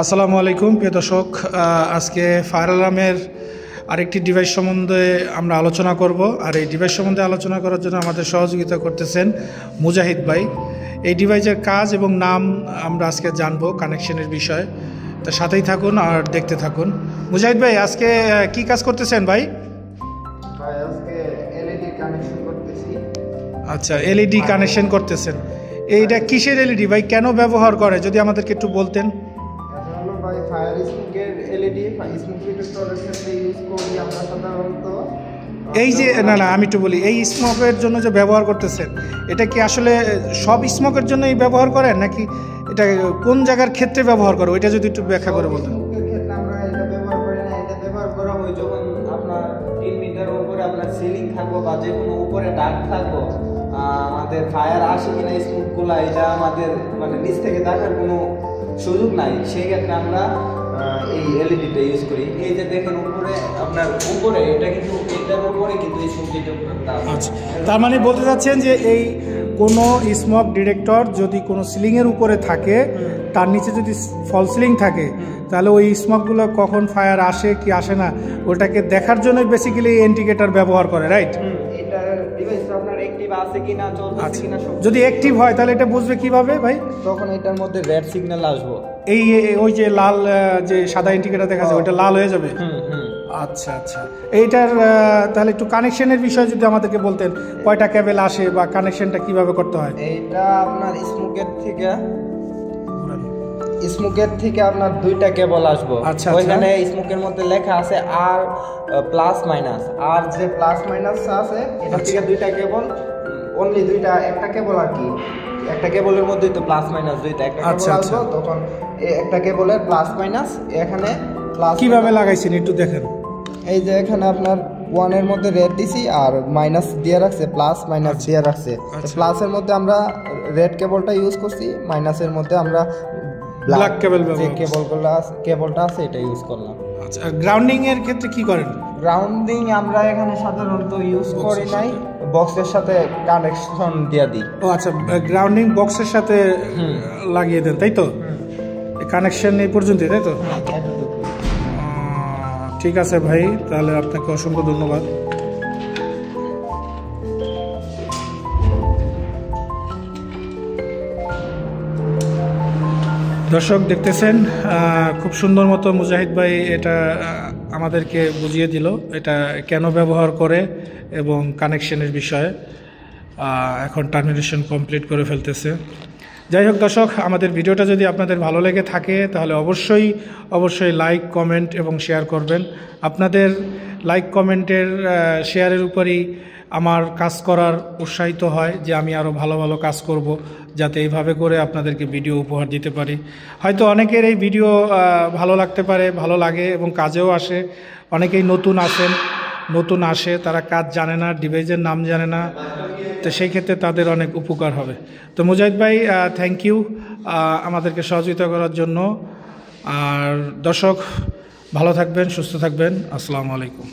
আসসালামু আলাইকুম প্রিয় দর্শক, আজকে ফায়ার অ্যালার্মের আরেকটি ডিভাইস সম্বন্ধে আমরা আলোচনা করব। আর এই ডিভাইস সম্বন্ধে আলোচনা করার জন্য আমাদের সহযোগিতা করতেছেন মুজাহিদ ভাই। এই ডিভাইসের কাজ এবং নাম আমরা আজকে জানবো, কানেকশনের বিষয়। তো সাথেই থাকুন আর দেখতে থাকুন। মুজাহিদ ভাই, আজকে কি কাজ করতেছেন ভাই? আজকে এলইডি কানেকশন করতেছি। আচ্ছা, এলইডি কানেকশন করতেছেন। এইটা কিসের এলইডি ভাই, কেন ব্যবহার করে যদি আমাদেরকে একটু বলতেন? ভাই ফায়ার স্মোকের এলইডি স্মোক ডিটেক্টরের ক্ষেত্রে ইউজ করি আমরা সাধারণত। এই যে না আমি একটু বলি, এই স্মোকের জন্য যে ব্যবহার করতেছেন, এটা কি আসলে সব স্মোকের জন্যই ব্যবহার করেন, নাকি এটা কোন জায়গার ক্ষেত্রে ব্যবহার করে, ওইটা যদি একটু ব্যাখ্যা করে বলতেন। স্মোকের ক্ষেত্রে আমরা এটা ব্যবহার করি না, এটা ব্যবহার করা হয় যখন আপনার 3 মিটার উপরে আপনার সিলিং থাকবো বা যে কোনো উপরে ডাক থাকবো, আমাদের ফায়ার আসে কিনা স্মোকগুলা এটা আমাদের মানে নিচ থেকে দেখার কোনো সুযোগ নাই, সেই ক্ষেত্রে আমরা এই এলইডিটা ইউজ করি। এই যে দেখেন উপরে আপনার উপরে, এটা কিন্তু এটার উপরে কিন্তু এই স্মোক ডিটেক্টরটা। আচ্ছা, তার মানে বলতে চাচ্ছেন যে এই কোনো স্মোক ডিটেক্টর যদি কোনো সিলিংয়ের উপরে থাকে, তার নিচে যদি ফল সিলিং থাকে, তাহলে ওই স্মোকগুলো কখন ফায়ার আসে কি আসে না ওটাকে দেখার জন্য বেসিক্যালি ইন্ডিকেটর ব্যবহার করে, রাইট? এটার ডিভাইসটা আপনার অ্যাক্টিভ আছে কিনা, চলতেছে কিনা। যদি অ্যাক্টিভ হয় তাহলে এটা বুঝবে কিভাবে ভাই? তখন এটার মধ্যে রেড সিগন্যাল আসবে। এই ওই যে লাল যে সাদা ইন্ডিকেটর দেখা যায়, ওইটা লাল হয়ে যাবে। আচ্ছা আচ্ছা, এইটার তাহলে একটু কানেকশনের বিষয়ে যদি আমাদেরকে বলতেন, কয়টা কেবল আসে বা কানেকশনটা কিভাবে করতে হয়? এইটা আপনার স্মোকের থেকে আপনার 2টা কেবল আসবে। আচ্ছা, ওইখানে স্মোকের মধ্যে লেখা আছে আর প্লাস মাইনাস, আর যে প্লাস মাইনাস আছে এটা থেকে 2টা কেবল, অনলি 2টা, একটা কেবল আর কি, একটা কেবলের মধ্যেই তো প্লাস মাইনাস 2টা, একটা কেবল আসবে তখন একটা কেবলের প্লাস মাইনাস। এখানে প্লাস কিভাবে লাগাইছেন একটু দেখেন। এই যে এখানে আপনার 1 এর মধ্যে রেড দিছি আর মাইনাস দিয়ে রাখছে, প্লাস মাইনাস দিয়ে রাখছে। প্লাসের মধ্যে আমরা রেড কেবলটা ইউজ করছি, মাইনাসের মধ্যে আমরা ব্ল্যাক কেবল, যে কেবলটা আছে এটা ইউজ করলাম। আচ্ছা, আর গ্রাউন্ডিং এর ক্ষেত্রে কি করেন? গ্রাউন্ডিং আমরা এখানে সাধারণত ইউজ করি নাই, বক্সের সাথে কানেকশন দিয়ে দিই। ও আচ্ছা, গ্রাউন্ডিং বক্সের সাথে লাগিয়ে দেন, তাই তো? কানেকশন এই পর্যন্তই, তাই তো? ঠিক আছে ভাই, তাহলে আপনাকে অসংখ্য ধন্যবাদ। দর্শক দেখতেছেন, খুব সুন্দর মতো মুজাহিদ ভাই এটা আমাদেরকে বুঝিয়ে দিল, এটা কেন ব্যবহার করে এবং কানেকশনের বিষয়ে। এখন টার্মিনেশন কমপ্লিট করে ফেলতেছে। যাই হোক দর্শক, আমাদের ভিডিওটা যদি আপনাদের ভালো লেগে থাকে তাহলে অবশ্যই লাইক, কমেন্ট এবং শেয়ার করবেন। আপনাদের লাইক, কমেন্টের, শেয়ারের উপরই আমার কাজ করার উৎসাহিত হয় যে আমি আরও ভালো ভালো কাজ করব, যাতে এইভাবে করে আপনাদেরকে ভিডিও উপহার দিতে পারি। হয়তো অনেকের এই ভিডিও ভালো লাগতে পারে, ভালো লাগে এবং কাজেও আসে। অনেকেই নতুন আসে, তারা কাজ জানে না, ডিভাইসের নাম জানে না, তো সেই ক্ষেত্রে তাদের অনেক উপকার হবে। তো মুজাহিদ ভাই, থ্যাংক ইউ আমাদেরকে সহযোগিতা করার জন্য। আর দর্শক ভালো থাকবেন, সুস্থ থাকবেন। আসসালামু আলাইকুম।